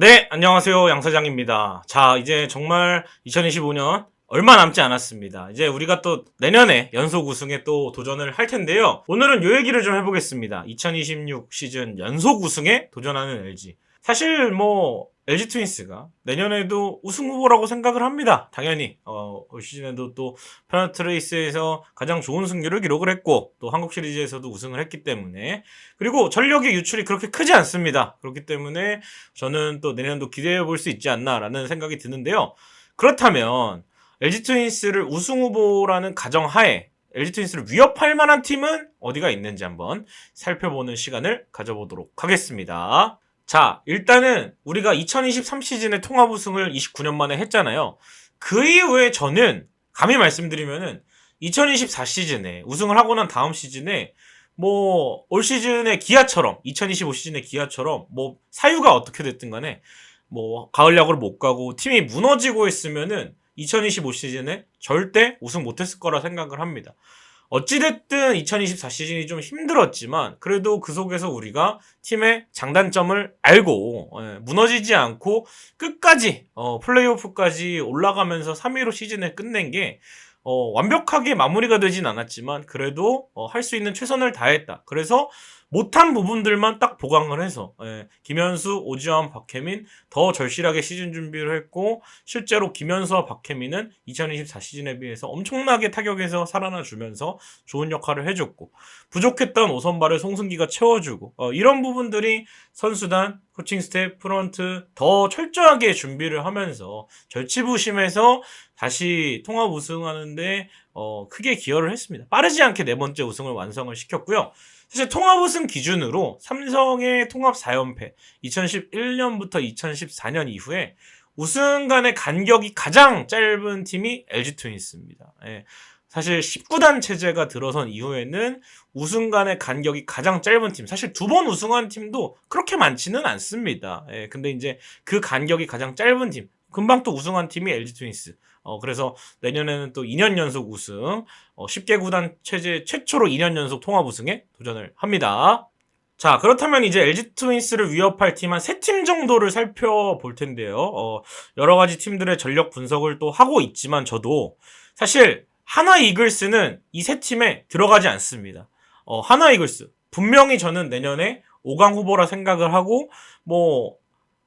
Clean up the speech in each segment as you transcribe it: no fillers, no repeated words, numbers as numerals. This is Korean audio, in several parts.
네, 안녕하세요. 양 사장입니다. 자, 이제 정말 2025년 얼마 남지 않았습니다. 이제 우리가 또 내년에 연속 우승에 또 도전을 할 텐데요. 오늘은 요 얘기를 좀 해보겠습니다. 2026 시즌 연속 우승에 도전하는 LG. 사실 LG 트윈스가 내년에도 우승 후보라고 생각을 합니다. 당연히 올 시즌에도 또 페너트 레이스에서 가장 좋은 승률을 기록을 했고 또 한국 시리즈에서도 우승을 했기 때문에, 그리고 전력의 유출이 그렇게 크지 않습니다. 그렇기 때문에 저는 또 내년도 기대해 볼 수 있지 않나라는 생각이 드는데요. 그렇다면 LG 트윈스를 우승 후보라는 가정하에 LG 트윈스를 위협할 만한 팀은 어디가 있는지 한번 살펴보는 시간을 가져보도록 하겠습니다. 자, 일단은 우리가 2023 시즌에 통합 우승을 29년 만에 했잖아요. 그 이후에 저는 감히 말씀드리면은 2024 시즌에 우승을 하고 난 다음 시즌에 올 시즌의 기아처럼, 2025 시즌의 기아처럼 사유가 어떻게 됐든 간에 가을 야구를 못 가고 팀이 무너지고 했으면은 2025 시즌에 절대 우승 못했을 거라 생각을 합니다. 어찌됐든 2024 시즌이 좀 힘들었지만 그래도 그 속에서 우리가 팀의 장단점을 알고 무너지지 않고 끝까지 플레이오프까지 올라가면서 3위로 시즌을 끝낸 게 완벽하게 마무리가 되진 않았지만 그래도 할 수 있는 최선을 다했다. 그래서 못한 부분들만 딱 보강을 해서 김현수, 오지환, 박혜민 더 절실하게 시즌 준비를 했고, 실제로 김현수와 박혜민은 2024 시즌에 비해서 엄청나게 타격에서 살아나 주면서 좋은 역할을 해줬고, 부족했던 오선발을 송승기가 채워주고, 이런 부분들이 선수단, 코칭 스태프, 프런트 더 철저하게 준비를 하면서 절치부심해서 다시 통합 우승하는데 크게 기여를 했습니다. 빠르지 않게 네 번째 우승을 완성을 시켰고요. 사실 통합 우승 기준으로 삼성의 통합 4연패 2011년부터 2014년 이후에 우승 간의 간격이 가장 짧은 팀이 LG 트윈스입니다. 사실 19단 체제가 들어선 이후에는 우승 간의 간격이 가장 짧은 팀, 사실 두 번 우승한 팀도 그렇게 많지는 않습니다. 근데 이제 그 간격이 가장 짧은 팀, 금방 또 우승한 팀이 LG 트윈스. 그래서 내년에는 또 2년 연속 우승, 10개 구단 체제 최초로 2년 연속 통합 우승에 도전을 합니다. 자, 그렇다면 이제 LG 트윈스를 위협할 팀 한 3팀 정도를 살펴볼 텐데요. 여러 가지 팀들의 전력 분석을 또 하고 있지만 저도 사실 하나 이글스는 이 세 팀에 들어가지 않습니다. 하나 이글스. 분명히 저는 내년에 5강 후보라 생각을 하고,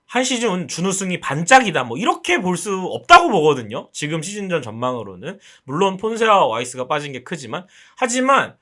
한 시즌 준우승이 반짝이다, 이렇게 볼 수 없다고 보거든요. 지금 시즌전 전망으로는. 물론 폰세와 와이스가 빠진 게 크지만. 하지만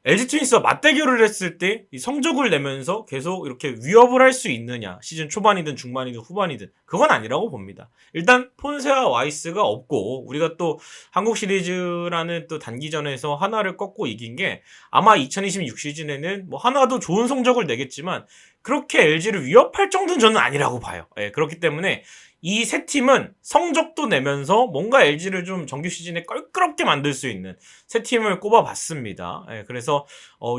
LG 트윈스와 맞대결을 했을 때 이 성적을 내면서 계속 이렇게 위협을 할 수 있느냐, 시즌 초반이든 중반이든 후반이든, 그건 아니라고 봅니다. 일단 폰세와 와이스가 없고 우리가 또 한국 시리즈라는 또 단기전에서 하나를 꺾고 이긴 게, 아마 2026 시즌에는 하나도 좋은 성적을 내겠지만 그렇게 LG를 위협할 정도는 저는 아니라고 봐요. 그렇기 때문에 이 세 팀은 성적도 내면서 뭔가 LG를 좀 정규 시즌에 껄끄럽게 만들 수 있는 세 팀을 꼽아봤습니다. 그래서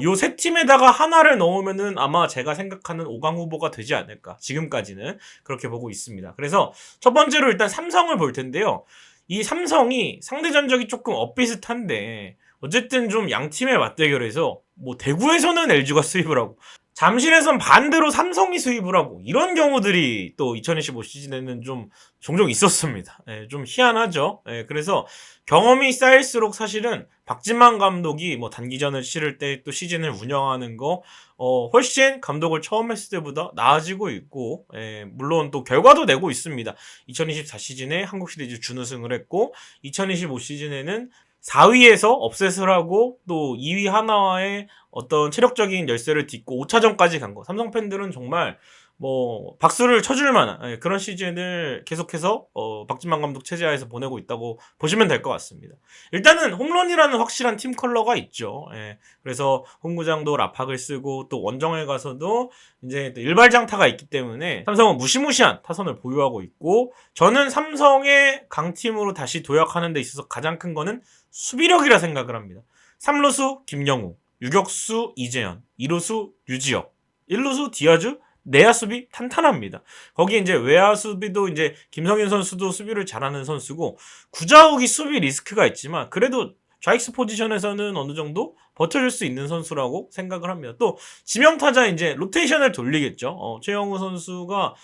요 세 팀에다가 하나를 넣으면은 아마 제가 생각하는 5강 후보가 되지 않을까, 지금까지는 그렇게 보고 있습니다. 그래서 첫 번째로 일단 삼성을 볼 텐데요. 이 삼성이 상대 전적이 조금 엇비슷한데 어쨌든 좀 양 팀의 맞대결에서 대구에서는 LG가 수입을 하고 잠실에선 반대로 삼성이 수입을 하고, 이런 경우들이 또 2025 시즌에는 좀 종종 있었습니다. 좀 희한하죠. 그래서 경험이 쌓일수록 사실은 박진만 감독이 단기전을 치를 때 또 시즌을 운영하는 거 훨씬 감독을 처음 했을 때보다 나아지고 있고, 물론 또 결과도 내고 있습니다. 2024 시즌에 한국 시리즈 준우승을 했고 2025 시즌에는 4위에서 업셋을 하고 또 2위 하나와의 어떤 체력적인 열세를 딛고 5차전까지 간 거. 삼성 팬들은 정말 박수를 쳐줄 만한 그런 시즌을 계속해서 박진만 감독 체제하에서 보내고 있다고 보시면 될 것 같습니다. 일단은 홈런이라는 확실한 팀 컬러가 있죠. 그래서 홈구장도 라팍을 쓰고 또 원정에 가서도 이제 일발장타가 있기 때문에 삼성은 무시무시한 타선을 보유하고 있고, 저는 삼성의 강팀으로 다시 도약하는 데 있어서 가장 큰 거는 수비력이라 생각을 합니다. 3루수 김영우, 유격수 이재현, 2루수 류지혁, 1루수 디아즈, 내야 수비 탄탄합니다. 거기에 이제 외야 수비도 이제 김성현 선수도 수비를 잘하는 선수고, 구자욱이 수비 리스크가 있지만 그래도 좌익수 포지션에서는 어느 정도 버텨줄 수 있는 선수라고 생각을 합니다. 또 지명타자 이제 로테이션을 돌리겠죠. 최영우 선수가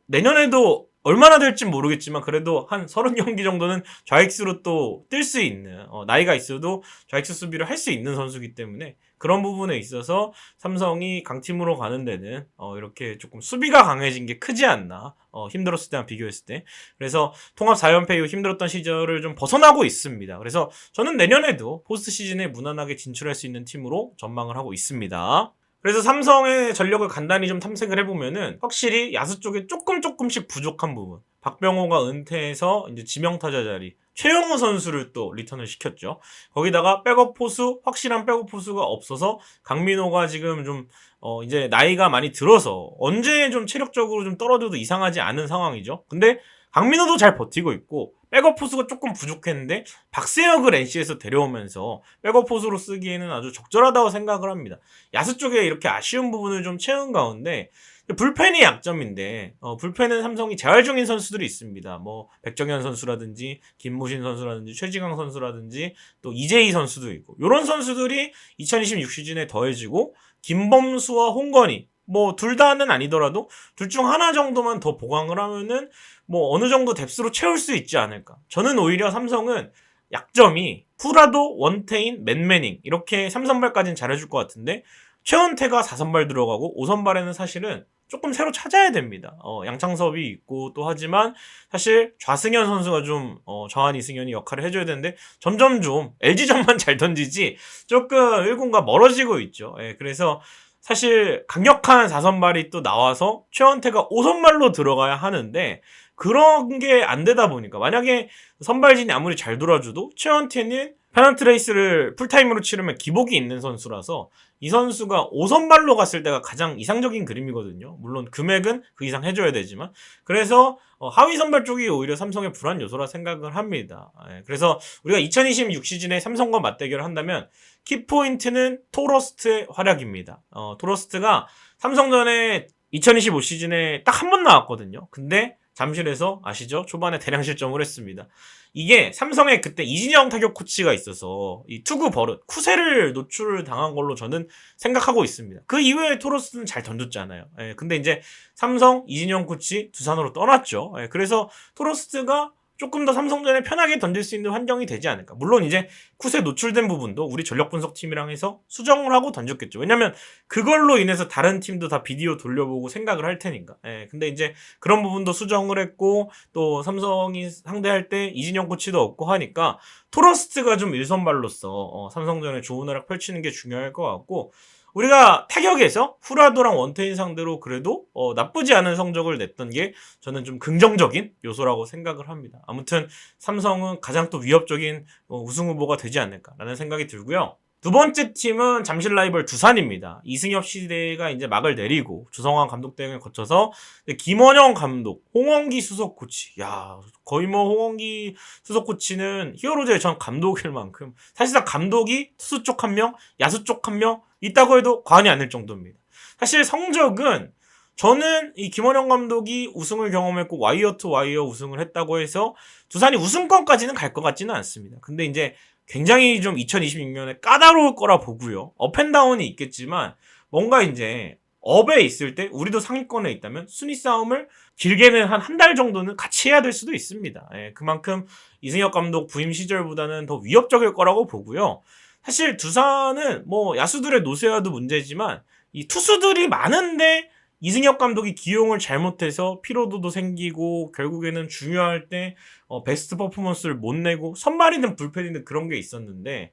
내년에도 얼마나 될진 모르겠지만 그래도 한 30경기 정도는 좌익수로 또 뛸 수 있는, 나이가 있어도 좌익수 수비를 할 수 있는 선수이기 때문에 그런 부분에 있어서 삼성이 강팀으로 가는 데는 이렇게 조금 수비가 강해진 게 크지 않나, 힘들었을 때랑 비교했을 때. 그래서 통합 4연패 이후 힘들었던 시절을 좀 벗어나고 있습니다. 그래서 저는 내년에도 포스트 시즌에 무난하게 진출할 수 있는 팀으로 전망을 하고 있습니다. 그래서 삼성의 전력을 간단히 좀 탐색을 해보면은 확실히 야수 쪽에 조금씩 부족한 부분. 박병호가 은퇴해서 이제 지명타자 자리 최영우 선수를 또 리턴을 시켰죠. 거기다가 백업 포수, 확실한 백업 포수가 없어서 강민호가 지금 좀 이제 나이가 많이 들어서 언제 좀 체력적으로 좀 떨어져도 이상하지 않은 상황이죠. 근데 강민호도 잘 버티고 있고 백업 포수가 조금 부족했는데 박세혁을 NC에서 데려오면서 백업 포수로 쓰기에는 아주 적절하다고 생각을 합니다. 야수 쪽에 이렇게 아쉬운 부분을 좀 채운 가운데 불펜이 약점인데 불펜은 삼성이 재활 중인 선수들이 있습니다. 뭐 백정현 선수라든지 김무신 선수라든지 최지강 선수라든지 또 이재희 선수도 있고 이런 선수들이 2026 시즌에 더해지고 김범수와 홍건희 뭐 둘 다는 아니더라도 둘 중 하나 정도만 더 보강을 하면은 뭐 어느 정도 뎁스로 채울 수 있지 않을까. 저는 오히려 삼성은 약점이 후라도, 원태인, 맨매닝 이렇게 3선발까지는 잘해줄 것 같은데 최원태가 4선발 들어가고 5선발에는 사실은 조금 새로 찾아야 됩니다. 양창섭이 있고 또 하지만 사실 좌승현 선수가 좀 정한 이승현이 역할을 해줘야 되는데 점점 좀 LG전만 잘 던지지 조금 1군과 멀어지고 있죠. 예, 그래서 사실 강력한 4선발이 또 나와서 최원태가 5선발로 들어가야 하는데 그런 게 안 되다 보니까 만약에 선발진이 아무리 잘 돌아줘도 최원태는 페넌트 레이스를 풀타임으로 치르면 기복이 있는 선수라서 이 선수가 5선발로 갔을 때가 가장 이상적인 그림이거든요. 물론 금액은 그 이상 해줘야 되지만 그래서 하위 선발 쪽이 오히려 삼성의 불안 요소라 생각을 합니다. 그래서 우리가 2026 시즌에 삼성과 맞대결을 한다면 키포인트는 토러스트의 활약입니다. 토러스트가 삼성전에 2025 시즌에 딱 한 번 나왔거든요. 근데 잠실에서 아시죠? 초반에 대량 실점을 했습니다. 이게 삼성에 그때 이진영 타격 코치가 있어서 이 투구 버릇, 쿠세를 노출을 당한 걸로 저는 생각하고 있습니다. 그 이외에 토러스는 잘 던졌잖아요. 근데 이제 삼성 이진영 코치 두산으로 떠났죠. 그래서 토러스가 조금 더 삼성전에 편하게 던질 수 있는 환경이 되지 않을까. 물론 이제 쿠세 노출된 부분도 우리 전력 분석팀이랑 해서 수정을 하고 던졌겠죠. 왜냐면 그걸로 인해서 다른 팀도 다 비디오 돌려보고 생각을 할 테니까. 근데 이제 그런 부분도 수정을 했고 또 삼성이 상대할 때 이진영 코치도 없고 하니까 토러스트가 좀 일선발로서 삼성전에 좋은 활약 펼치는 게 중요할 것 같고 우리가 타격에서 후라도랑 원태인 상대로 그래도 나쁘지 않은 성적을 냈던 게 저는 좀 긍정적인 요소라고 생각을 합니다. 아무튼 삼성은 가장 또 위협적인 우승 후보가 되지 않을까라는 생각이 들고요. 두 번째 팀은 잠실 라이벌 두산입니다. 이승엽 시대가 이제 막을 내리고 조성환 감독 대행을 거쳐서 김원영 감독, 홍원기 수석 코치. 야, 거의 뭐 홍원기 수석 코치는 히어로즈의 전 감독일 만큼 사실상 감독이 투수 쪽 한 명, 야수 쪽 한 명 있다고 해도 과언이 아닐 정도입니다. 사실 성적은 저는 이 김원영 감독이 우승을 경험했고 와이어 투 와이어 우승을 했다고 해서 두산이 우승권까지는 갈 것 같지는 않습니다. 근데 이제 굉장히 좀 2026년에 까다로울 거라 보고요. 업앤다운이 있겠지만 뭔가 이제 업에 있을 때 우리도 상위권에 있다면 순위 싸움을 길게는 한 달 정도는 같이 해야 될 수도 있습니다. 그만큼 이승엽 감독 부임 시절보다는 더 위협적일 거라고 보고요. 사실 두산은 뭐 야수들의 노쇠화도 문제지만 이 투수들이 많은데 이승엽 감독이 기용을 잘못해서 피로도도 생기고 결국에는 중요할 때 베스트 퍼포먼스를 못 내고 선발이든 불펜이든 그런 게 있었는데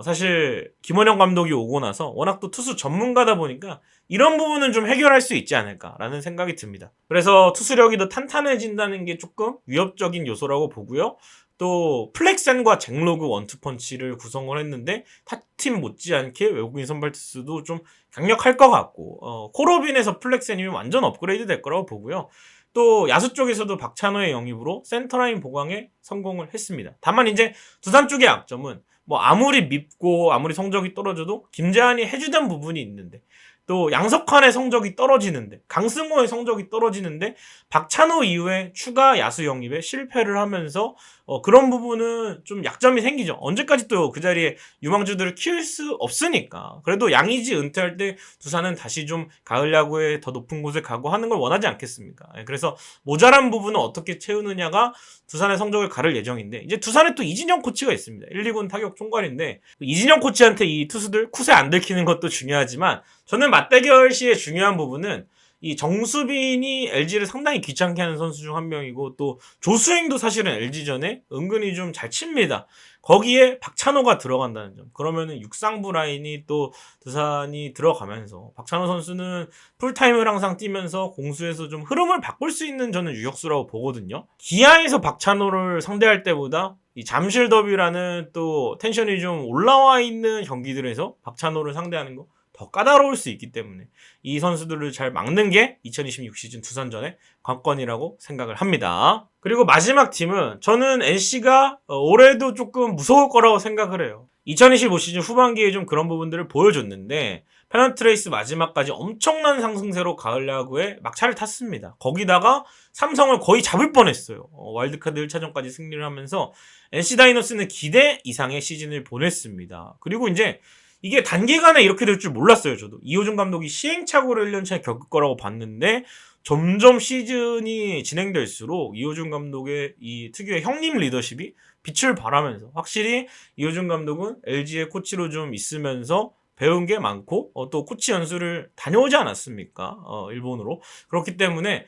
사실 김원영 감독이 오고 나서 워낙 또 투수 전문가다 보니까 이런 부분은 좀 해결할 수 있지 않을까라는 생각이 듭니다. 그래서 투수력이 더 탄탄해진다는 게 조금 위협적인 요소라고 보고요. 또 플렉센과 잭로그 원투펀치를 구성을 했는데 타팀 못지않게 외국인 선발 투수도 좀 강력할 것 같고 코로빈에서 플렉센이면 완전 업그레이드 될 거라고 보고요. 또 야수 쪽에서도 박찬호의 영입으로 센터라인 보강에 성공을 했습니다. 다만 이제 두산 쪽의 약점은 뭐 아무리 밉고 아무리 성적이 떨어져도 김재환이 해주던 부분이 있는데 또 양석환의 성적이 떨어지는데 강승호의 성적이 떨어지는데 박찬호 이후에 추가 야수 영입에 실패를 하면서 그런 부분은 좀 약점이 생기죠. 언제까지 또 그 자리에 유망주들을 키울 수 없으니까. 그래도 양의지 은퇴할 때 두산은 다시 좀 가을 야구에 더 높은 곳에 가고 하는 걸 원하지 않겠습니까? 그래서 모자란 부분은 어떻게 채우느냐가 두산의 성적을 가를 예정인데, 이제 두산에 또 이진영 코치가 있습니다. 1, 2군 타격 총괄인데 이진영 코치한테 이 투수들 쿠세 안 들키는 것도 중요하지만, 저는 맞대결 시의 중요한 부분은 이 정수빈이 LG를 상당히 귀찮게 하는 선수 중 한 명이고, 또 조수행도 사실은 LG전에 은근히 좀 잘 칩니다. 거기에 박찬호가 들어간다는 점. 그러면은 육상부 라인이 또 두산이 들어가면서 박찬호 선수는 풀타임을 항상 뛰면서 공수에서 좀 흐름을 바꿀 수 있는 저는 유격수라고 보거든요. 기아에서 박찬호를 상대할 때보다 이 잠실 더비라는 또 텐션이 좀 올라와 있는 경기들에서 박찬호를 상대하는 거 더 까다로울 수 있기 때문에 이 선수들을 잘 막는 게 2026 시즌 두산전의 관건이라고 생각을 합니다. 그리고 마지막 팀은 저는 NC가 올해도 조금 무서울 거라고 생각을 해요. 2025 시즌 후반기에 좀 그런 부분들을 보여줬는데, 페넌트레이스 마지막까지 엄청난 상승세로 가을 야구에 막차를 탔습니다. 거기다가 삼성을 거의 잡을 뻔했어요. 와일드카드 1차전까지 승리를 하면서 NC 다이노스는 기대 이상의 시즌을 보냈습니다. 그리고 이제 이게 단기간에 이렇게 될 줄 몰랐어요, 저도. 이호준 감독이 시행착오를 1년차에 겪을 거라고 봤는데, 점점 시즌이 진행될수록 이호준 감독의 이 특유의 형님 리더십이 빛을 발하면서, 확실히 이호준 감독은 LG의 코치로 좀 있으면서 배운 게 많고, 또 코치 연수를 다녀오지 않았습니까? 일본으로. 그렇기 때문에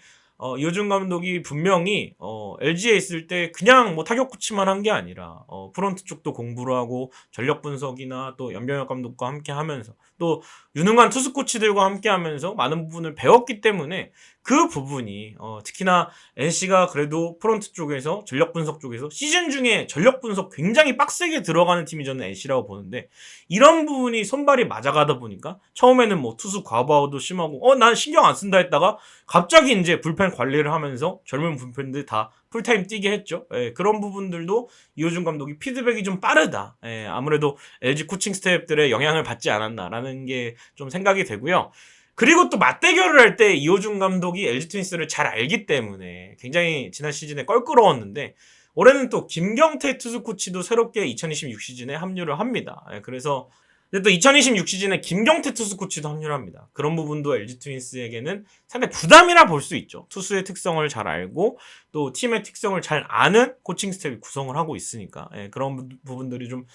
이호준 감독이 분명히 LG에 있을 때 그냥 뭐 타격 코치만 한 게 아니라 프런트 쪽도 공부를 하고 전력 분석이나 또 연병혁 감독과 함께 하면서 또 유능한 투수 코치들과 함께 하면서 많은 부분을 배웠기 때문에, 그 부분이 특히나 NC가 그래도 프런트 쪽에서 전력 분석 쪽에서 시즌 중에 전력 분석 굉장히 빡세게 들어가는 팀이 저는 NC라고 보는데, 이런 부분이 손발이 맞아가다 보니까 처음에는 뭐 투수 과부하도 심하고 난 신경 안 쓴다 했다가 갑자기 이제 불펜 관리를 하면서 젊은 불펜들 다 풀타임 뛰게 했죠. 그런 부분들도 이호준 감독이 피드백이 좀 빠르다. 아무래도 LG 코칭 스태프들의 영향을 받지 않았나라는 게 좀 생각이 되고요. 그리고 또 맞대결을 할 때 이호준 감독이 LG 트윈스를 잘 알기 때문에 굉장히 지난 시즌에 껄끄러웠는데, 올해는 또 김경태 투수 코치도 새롭게 2026 시즌에 합류를 합니다. 그래서 또 2026 시즌에 김경태 투수 코치도 합류를 합니다. 그런 부분도 LG 트윈스에게는 상당히 부담이라 볼 수 있죠. 투수의 특성을 잘 알고 또 팀의 특성을 잘 아는 코칭 스텝이 구성을 하고 있으니까 그런 부분들이 좀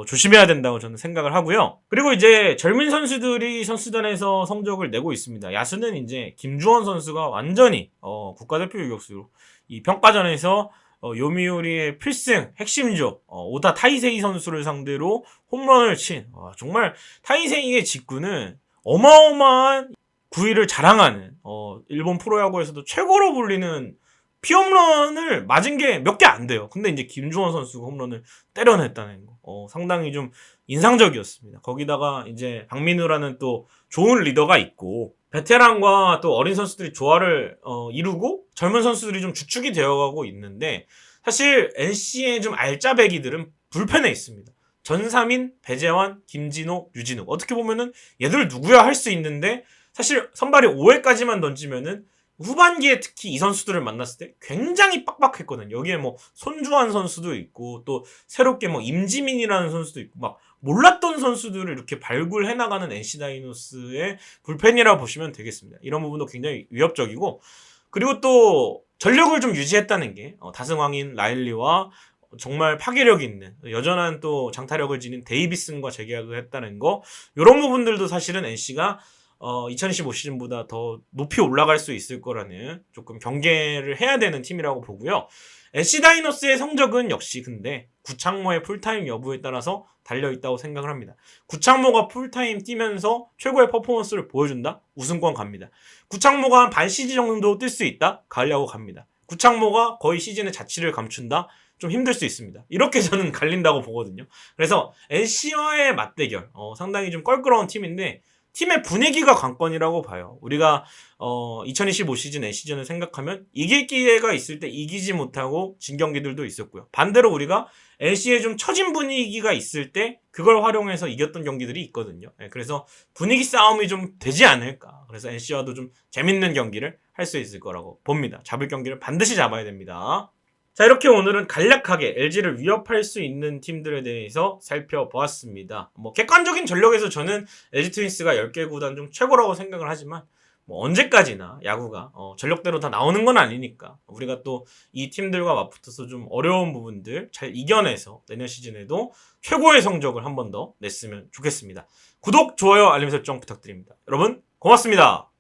조심해야 된다고 저는 생각을 하고요. 그리고 이제 젊은 선수들이 선수단에서 성적을 내고 있습니다. 야수는 이제 김주원 선수가 완전히 국가대표 유격수로 이 평가전에서 요미우리의 필승 핵심조 오다 타이세이 선수를 상대로 홈런을 친, 정말 타이세이의 직구는 어마어마한 구위를 자랑하는 일본 프로야구에서도 최고로 불리는 피홈런을 맞은 게 몇 개 안 돼요. 근데 이제 김주원 선수가 홈런을 때려냈다는 거 상당히 좀 인상적이었습니다. 거기다가 이제 박민우라는 또 좋은 리더가 있고, 베테랑과 또 어린 선수들이 조화를 이루고 젊은 선수들이 좀 주축이 되어가고 있는데, 사실 NC의 좀 알짜배기들은 불펜에 있습니다. 전삼인, 배재환, 김진호, 유진욱. 어떻게 보면은 얘들 누구야 할 수 있는데, 사실 선발이 5회까지만 던지면은 후반기에 특히 이 선수들을 만났을 때 굉장히 빡빡했거든요. 여기에 뭐 손주환 선수도 있고, 또 새롭게 뭐 임지민이라는 선수도 있고, 막 몰랐던 선수들을 이렇게 발굴해 나가는 NC 다이노스의 불펜이라고 보시면 되겠습니다. 이런 부분도 굉장히 위협적이고, 그리고 또 전력을 좀 유지했다는 게 다승왕인 라일리와 정말 파괴력 있는 여전한 또 장타력을 지닌 데이비슨과 재계약을 했다는 거, 이런 부분들도 사실은 NC가 2025 시즌보다 더 높이 올라갈 수 있을 거라는 조금 경계를 해야 되는 팀이라고 보고요. NC 다이노스의 성적은 역시 근데 구창모의 풀타임 여부에 따라서 달려있다고 생각을 합니다. 구창모가 풀타임 뛰면서 최고의 퍼포먼스를 보여준다? 우승권 갑니다. 구창모가 한 반 시즌 정도 뛸 수 있다? 가을 야구 갑니다. 구창모가 거의 시즌의 자취를 감춘다? 좀 힘들 수 있습니다. 이렇게 저는 갈린다고 보거든요. 그래서 NC와의 맞대결 상당히 좀 껄끄러운 팀인데, 팀의 분위기가 관건이라고 봐요. 우리가 2025 시즌 NC전을 생각하면 이길 기회가 있을 때 이기지 못하고 진 경기들도 있었고요. 반대로 우리가 NC에 좀 처진 분위기가 있을 때 그걸 활용해서 이겼던 경기들이 있거든요. 그래서 분위기 싸움이 좀 되지 않을까. 그래서 NC와도 좀 재밌는 경기를 할 수 있을 거라고 봅니다. 잡을 경기를 반드시 잡아야 됩니다. 자, 이렇게 오늘은 간략하게 LG를 위협할 수 있는 팀들에 대해서 살펴보았습니다. 뭐 객관적인 전력에서 저는 LG 트윈스가 10개 구단 중 최고라고 생각을 하지만 뭐 언제까지나 야구가 전력대로 다 나오는 건 아니니까 우리가 또 이 팀들과 맞붙어서 좀 어려운 부분들 잘 이겨내서 내년 시즌에도 최고의 성적을 한 번 더 냈으면 좋겠습니다. 구독, 좋아요, 알림 설정 부탁드립니다. 여러분 고맙습니다.